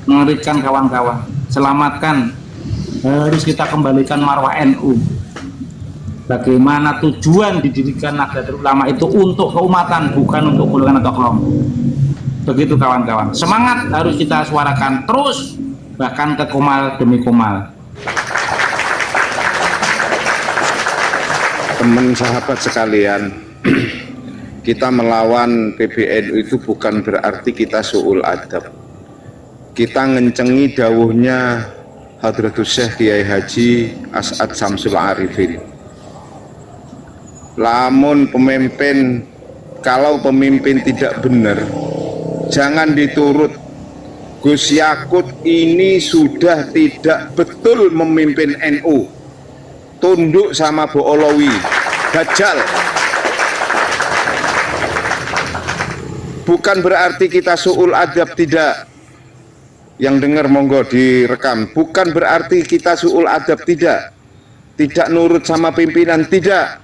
Mengerikan kawan-kawan. Selamatkan. Harus kita kembalikan marwah NU. Bagaimana tujuan didirikan Nahdlatul Ulama itu untuk keumatan, bukan untuk golongan atau kelompok. Begitu kawan-kawan. Semangat harus kita suarakan terus, bahkan ke komal demi komal. Teman sahabat sekalian, kita melawan PBNU itu bukan berarti kita su'ul adab. Kita ngencengi dawuhnya Hadratus Syekh Kiai Haji As'ad Syamsul Arifin. Lamun pemimpin, kalau pemimpin tidak benar, jangan diturut. Gus Yakut ini sudah tidak betul memimpin NU. Tunduk sama Bu Olowi, dajjal. Bukan berarti kita su'ul adab, tidak. Yang dengar monggo direkam. Bukan berarti kita su'ul adab, tidak. Tidak nurut sama pimpinan, tidak.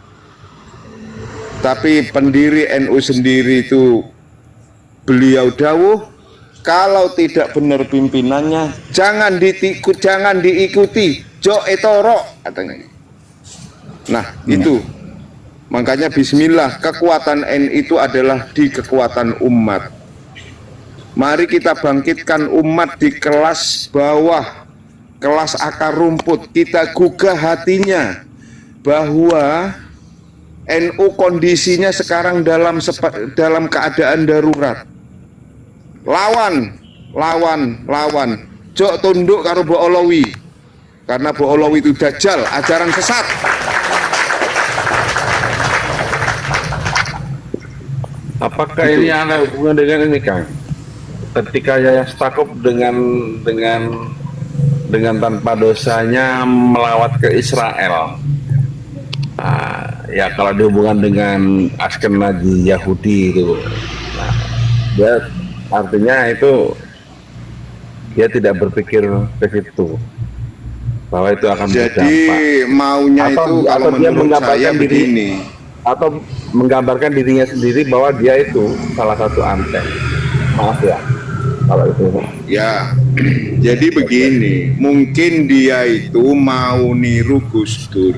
Tapi pendiri NU sendiri itu beliau dawuh, kalau tidak benar pimpinannya jangan diikuti, jo etoro katanya. Nah, itu makanya bismillah, kekuatan NU itu adalah di kekuatan umat. Mari kita bangkitkan umat di kelas bawah, kelas akar rumput. Kita gugah hatinya bahwa NU kondisinya sekarang dalam keadaan darurat. Lawan. Jok tunduk karo Bu Olowi. Karena Bu Olowi itu dajjal, ajaran sesat. Apakah ini ada hubungan dengan ini, Kang? Ketika Yahya Stakuf dengan tanpa dosanya melawat ke Israel, ya kalau dihubungkan dengan Ashkenazi Yahudi itu, dia artinya itu dia tidak berpikir ke situ bahwa itu akan berdampak. Jadi maunya itu kalau menurut saya begini, atau menggambarkan dirinya sendiri bahwa dia itu salah satu antek. Maaf ya kalau itu ya. Jadi begini, mungkin dia itu mau niru Gus Dur,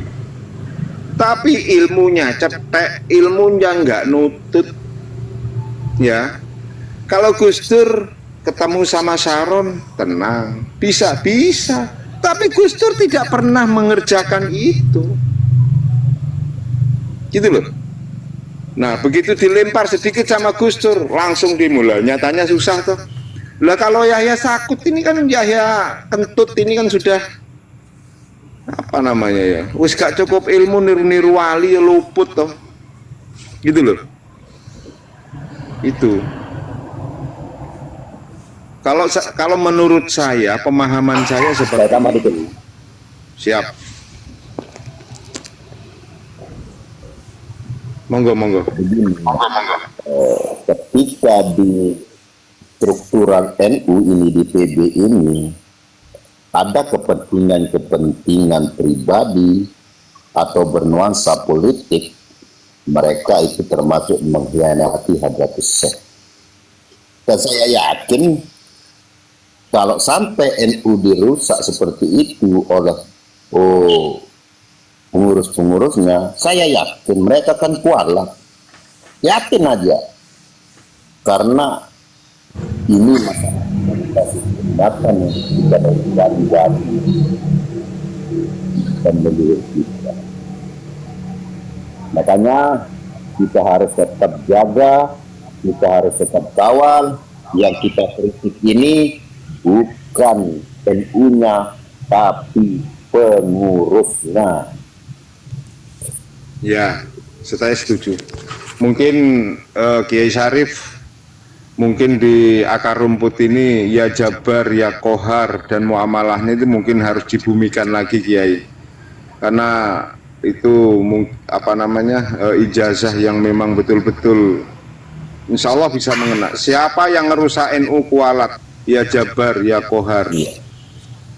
tapi ilmunya cetek, ilmunya nggak nutut ya. Kalau Gus Dur ketemu sama Sharon tenang, bisa, tapi Gus Dur tidak pernah mengerjakan itu, gitu loh. Nah, begitu dilempar sedikit sama Gus Dur langsung dimulai, nyatanya susah tuh. Lah kalau Yahya Sakut ini kan, Yahya Kentut ini kan sudah apa namanya ya, wis gak cukup ilmu, niru-niru wali ya luput toh, gitu loh. Itu kalau menurut saya, pemahaman saya seperti itu. Siap. Monggo. Ketika di struktural NU ini, di PB ini ada kepentingan pribadi atau bernuansa politik, mereka itu termasuk mengkhianati Hadratus Syekh. Dan saya yakin kalau sampai NU dirusak seperti itu oleh pengurus-pengurusnya, saya yakin mereka akan kualat. Yakin aja. Karena ini masalah komunikasi tindakan yang kita dari dan menurut kita. Makanya kita harus tetap jaga, kita harus tetap kawal. Yang kita kritik ini bukan NU-nya, tapi pengurusnya. Ya, saya setuju. Mungkin Kiai Syarif, mungkin di akar rumput ini ya Jabar, ya Kohar dan muamalahnya itu mungkin harus dibumikan lagi, Kiai. Karena itu apa namanya, ijazah yang memang betul-betul insya Allah bisa mengena. Siapa yang ngerusak NU kualat, ya Jabar, ya Kohar.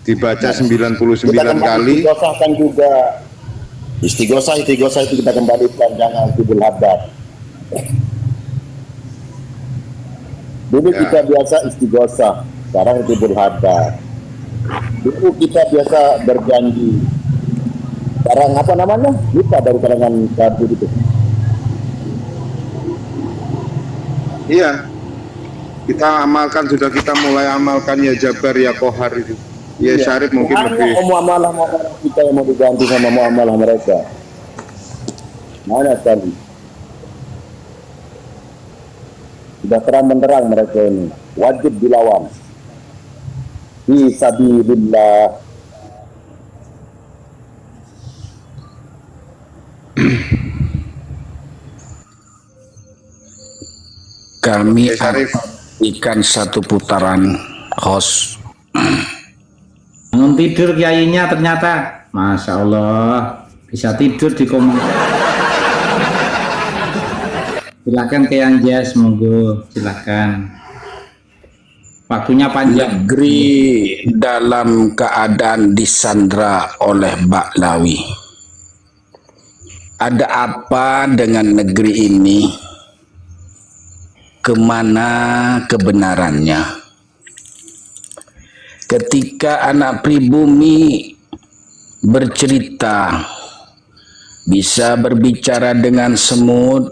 Dibaca 99 kali. Istighosahkan juga. Istighosah itu kita kembalikan, jangan Abdul Haddad. Dulu kita biasa istighosah, Sekarang Tibul Hadar. Dulu kita biasa berjanji. Sekarang apa namanya? Lupa dari kalangan Sadu itu. Iya, kita amalkan, sudah kita mulai amalkan ya Jabar ya Kohar itu. Ya Syarif mungkin lebih. Muamalah kita yang mau diganti sama muamalah mereka. Mana sekali. Sudah terang benderang mereka ini. Wajib dilawan. Fi sabilillah. Kami Syarif. ikan satu putaran host. Bangun tidur kiainya ternyata, Masya Allah, bisa tidur di komang. Silakan ke yang Jas, monggo, silakan. Waktunya panjang. Negeri dalam keadaan disandra oleh Baklawi. Ada apa dengan negeri ini? Kemana kebenarannya? Ketika anak pribumi bercerita, bisa berbicara dengan semut,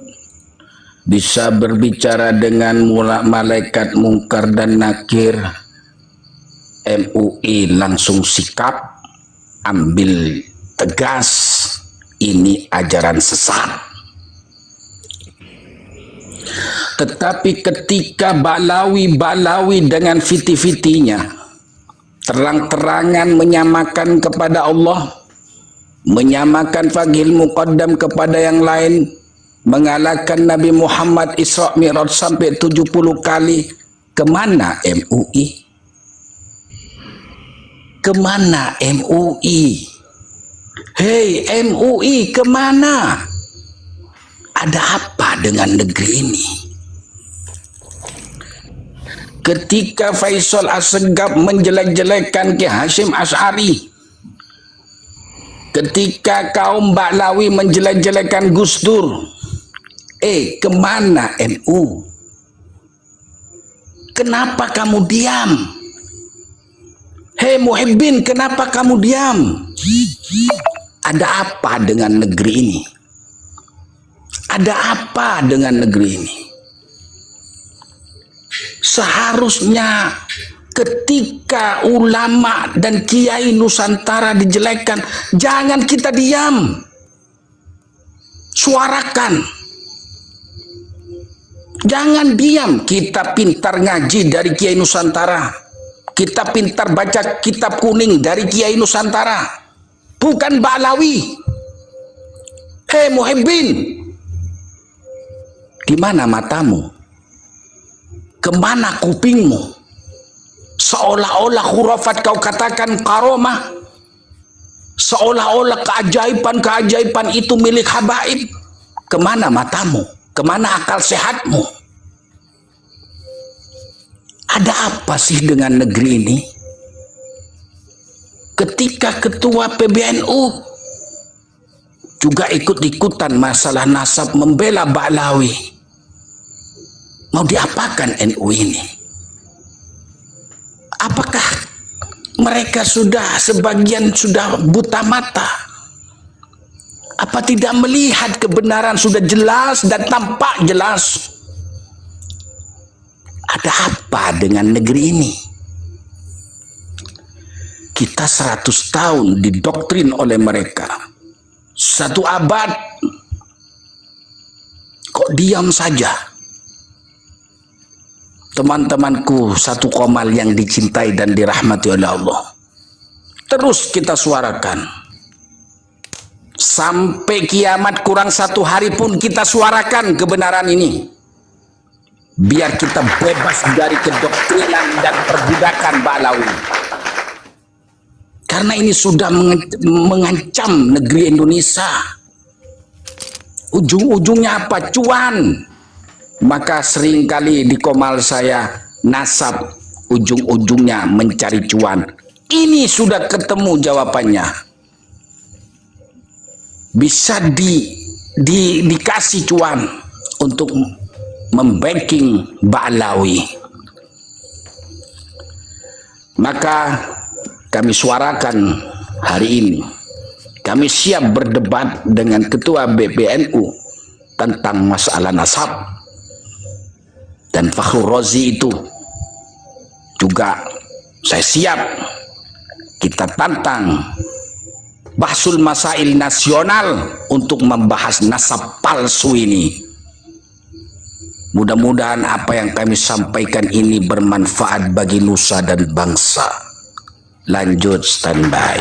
bisa berbicara dengan malaikat mungkar dan nakir, MUI langsung sikap, ambil tegas, ini ajaran sesat. Tetapi ketika Balawi dengan fiti-fitinya terang-terangan menyamakan kepada Allah, menyamakan Fagil Muqaddam kepada yang lain, mengalahkan Nabi Muhammad Isra Mi'raj sampai 70 kali, kemana MUI? Kemana MUI? Hei MUI, kemana? Ada apa dengan negeri ini? Ketika Faisal Assegaf menjelek-jelekan Ki Hashim Asy'ari, ketika kaum Baklawi menjelek-jelekan Gus Dur, kemana NU? Kenapa kamu diam? Hei Muhibbin, kenapa kamu diam? Ada apa dengan negeri ini? Ada apa dengan negeri ini? Seharusnya ketika ulama dan kiai Nusantara dijelekkan, jangan kita diam. Suarakan. Jangan diam. Kita pintar ngaji dari kiai Nusantara. Kita pintar baca kitab kuning dari kiai Nusantara. Bukan Baklawi. Hei Muhibbin, di mana matamu? Kemana kupingmu? Seolah-olah khurafat kau katakan karomah, seolah-olah keajaiban-keajaiban itu milik habaib. Kemana matamu? Kemana akal sehatmu? Ada apa sih dengan negeri ini? Ketika ketua PBNU juga ikut-ikutan masalah nasab membela Baklawi, mau diapakan NU ini? Apakah mereka sebagian sudah buta mata? Apa tidak melihat kebenaran sudah jelas dan tampak jelas? Ada apa dengan negeri ini? Kita 100 tahun didoktrin oleh mereka. 1 abad. Kok diam saja? Teman-temanku, satu Qomal yang dicintai dan dirahmati oleh Allah, terus kita suarakan sampai kiamat. Kurang 1 hari pun kita suarakan kebenaran ini, biar kita bebas dari kedoktrinan dan perbudakan Baklawi. Karena ini sudah mengancam negeri Indonesia. Ujung-ujungnya apa? Cuan. Maka seringkali di Qomal saya, nasab ujung-ujungnya mencari cuan. Ini sudah ketemu jawabannya. Bisa dikasih cuan untuk membacking Baklawi. Maka kami suarakan hari ini, kami siap berdebat dengan Ketua BPNU tentang masalah nasab. Dan Fakhrul Razi itu juga saya siap kita tantang Bahsul Masail Nasional untuk membahas nasab palsu ini. Mudah-mudahan apa yang kami sampaikan ini bermanfaat bagi nusa dan bangsa. Lanjut standby.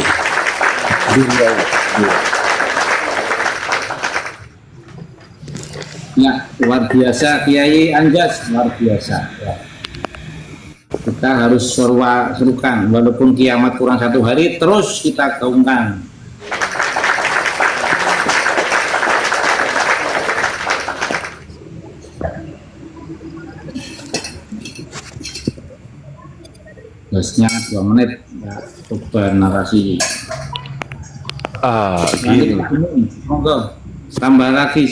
Ya, luar biasa Kiai Anjas, luar biasa. Ya. Kita harus serukan, walaupun kiamat kurang 1 hari, terus kita gaungkan. Bosnya 2 menit ya, untuk bernarasi. Gini, Monggo tambah lagi,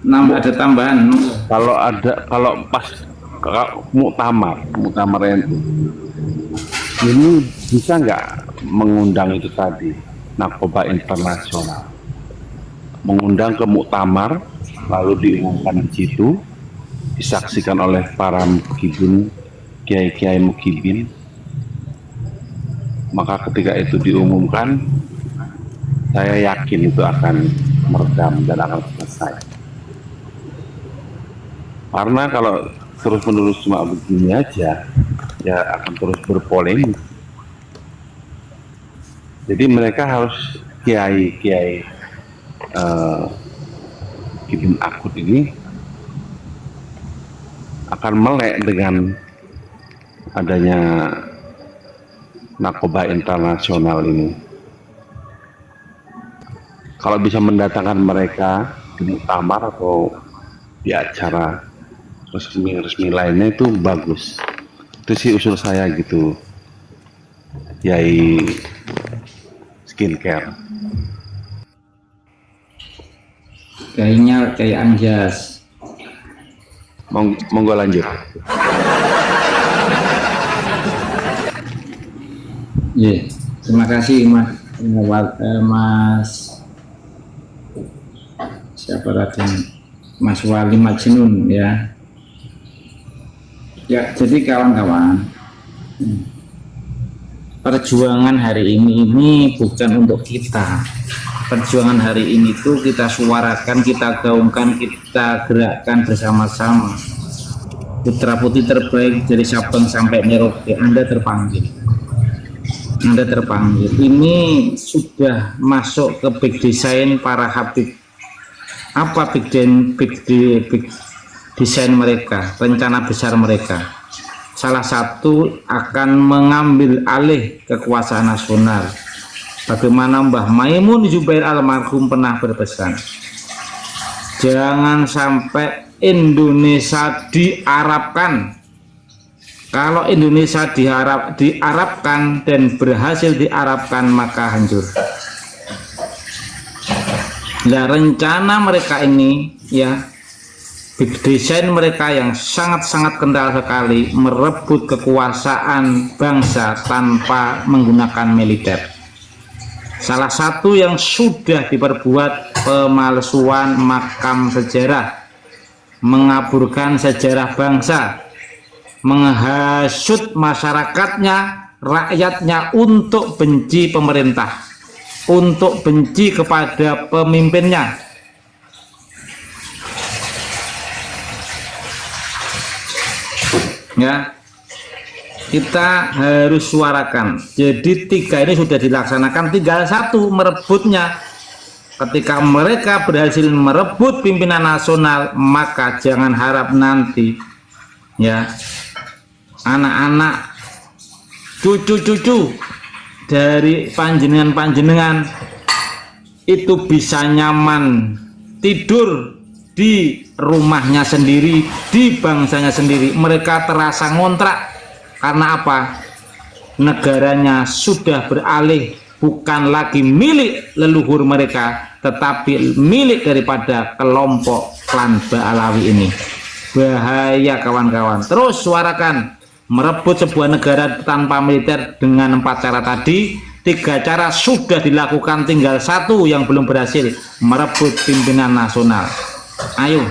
ada tambahan. kalau pas muktamar NU ini bisa nggak mengundang itu tadi narkoba internasional, mengundang ke muktamar lalu diumumkan di situ, disaksikan oleh para mukibin, kiai-kiai mukibin. Maka ketika itu diumumkan, saya yakin itu akan meredam dan akan selesai. Karena kalau terus-menerus cuma begini aja, ya akan terus berpolemik. Jadi mereka harus kiai-kiai Ibn Akut ini akan melek dengan adanya narkoba internasional ini. Kalau bisa mendatangkan mereka di muktamar atau di acara resmi lainnya itu bagus. Itu sih usul saya gitu, Yai Skincare. Kayaknya kayak Anjas. Monggo lanjut. Yeah. Terima kasih Mas siapa Raden, Mas Wali Majnun ya. Ya, jadi kawan-kawan, perjuangan hari ini bukan untuk kita. Perjuangan hari ini tuh kita suarakan, kita gaungkan, kita gerakkan bersama-sama. Putra putri terbaik dari Sabang sampai Merauke, Anda terpanggil. Anda terpanggil. Ini sudah masuk ke big design para Habib. Apa big design mereka, rencana besar mereka? Salah satu akan mengambil alih kekuasaan nasional. Bagaimana Mbah Maimun Zubair almarhum pernah berpesan, jangan sampai Indonesia diarabkan. Kalau Indonesia diarabkan dan berhasil diarabkan, maka hancur. Nah, rencana mereka ini ya, big design mereka yang sangat-sangat kental sekali, merebut kekuasaan bangsa tanpa menggunakan militer. Salah satu yang sudah diperbuat pemalsuan makam sejarah, mengaburkan sejarah bangsa, menghasut masyarakatnya, rakyatnya untuk benci pemerintah, untuk benci kepada pemimpinnya. Ya, kita harus suarakan. Jadi 3 ini sudah dilaksanakan, tinggal 1 merebutnya. Ketika mereka berhasil merebut pimpinan nasional, maka jangan harap nanti ya anak-anak, cucu-cucu dari panjenengan itu bisa nyaman tidur di rumahnya sendiri, di bangsanya sendiri. Mereka terasa ngontrak. Karena apa? Negaranya sudah beralih, bukan lagi milik leluhur mereka, tetapi milik daripada kelompok klan Ba'alawi ini. Bahaya kawan-kawan. Terus suarakan merebut sebuah negara tanpa militer dengan 4 cara tadi. 3 cara sudah dilakukan, tinggal 1 yang belum berhasil, merebut pimpinan nasional. Ayo